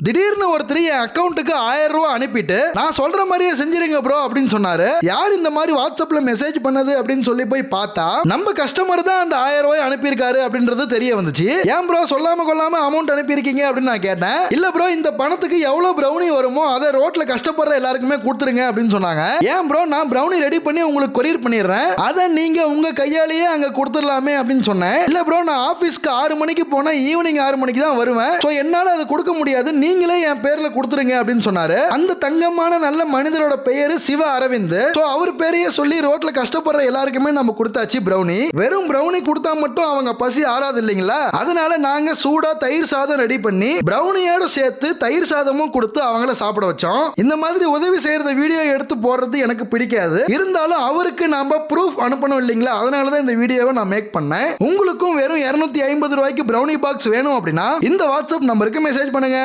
திடீர்னு ஒருத்தர் என் அக்கௌண்ட்டுக்கு 1000 ரூபாய் அனுப்பிட்டு நான் சொல்ற மாதிரியே செஞ்சிருங்க ப்ரோ அப்படின்னு சொன்னாரு. யார் இந்த மாதிரி வாட்ஸ்அப்ல மெசேஜ் பண்ணது அப்படின்னு சொல்லி போய் பார்த்தா நம்ம கஸ்டமர் தான் அந்த 1000 ரூபாய் அனுப்பியிருக்காரு அப்படின்றது தெரிய வந்துச்சு. ஏன் ப்ரோ சொல்லாம கொள்ளாம அமௌண்ட் அனுப்பியிருக்கீங்க அப்படின்னு நான் கேட்டேன். இல்ல ப்ரோ இந்த பணத்துக்கு எவ்வளவு பிரௌனி வருமோ அதை ரோட்ல கஷ்டப்படுற எல்லாருக்குமே கொடுத்துருங்க அப்படின்னு சொன்னாங்க. ஏன் ப்ரோ நான் பிரௌனி ரெடி பண்ணி உங்களுக்கு கொரியர் பண்ணிடுறேன், அதை நீங்க உங்க கையாலேயே அங்க கொடுத்துடலாமே அப்படின்னு சொன்னேன். இல்ல ப்ரோ நான் ஆபீஸ்க்கு 6 மணிக்கு போனா ஈவினிங் 6 மணிக்கு தான் வருவேன், சோ என்னால அதை கொடுக்க முடியாது, நீங்களே என் பேர்ல கொடுத்துருங்க அப்படின்னு சொன்னாரு. அந்த தங்கமான நல்ல மனிதரோட பெயரு சிவ அரவிந்த். சோ அவர் பேரையே சொல்லி ரோட்ல கஷ்டப்படுற எல்லாருக்குமே நம்ம கொடுத்தாச்சு பிரௌனி. வெறும் பிரௌனி கொடுத்தா மட்டும் அவங்க பசி ஆறாது இல்லைங்களா, அதனால நாங்க சூடா தயிர் சாதம் ரெடி பண்ணி பிரௌனியோட சேர்த்து தயிர் சாதமும் கொடுத்து அவங்கள சாப்பிட வச்சோம். இந்த மாதிரி உதவி செய்யறத வீடியோ எடுத்து போடுறது எனக்கு பிடிக்காது, இருந்தாலும் அவருக்கு நாம ப்ரூஃப் அனுப்பணும் இல்லைங்களா, அதனால தான் இந்த வீடியோவை நான் மேக் பண்ணேன். உங்களுக்கும் வெறும் 250 ரூபாய்க்கு பிரௌனி பாக்ஸ் வேணும் அப்படின்னா இந்த வாட்ஸ்அப் நம்பருக்கு மெசேஜ் பண்ணுங்க.